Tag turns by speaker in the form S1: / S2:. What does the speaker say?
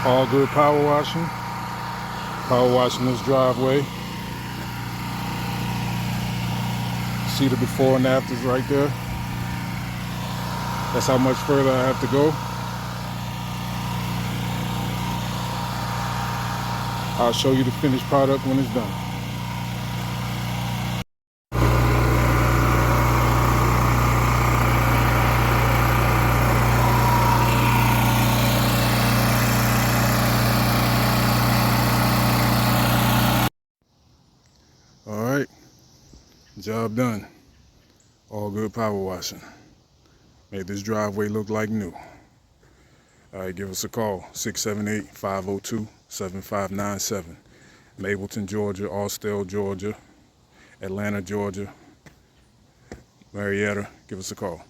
S1: All good power washing. Power washing this driveway. See the before and afters right there. That's how much further I have to go. I'll show you the finished product when it's done. All right, job done. All good power washing. Made this driveway look like new. All right, give us a call, 678-502-7597. Mableton, Georgia, Austell, Georgia, Atlanta, Georgia, Marietta. Give us a call.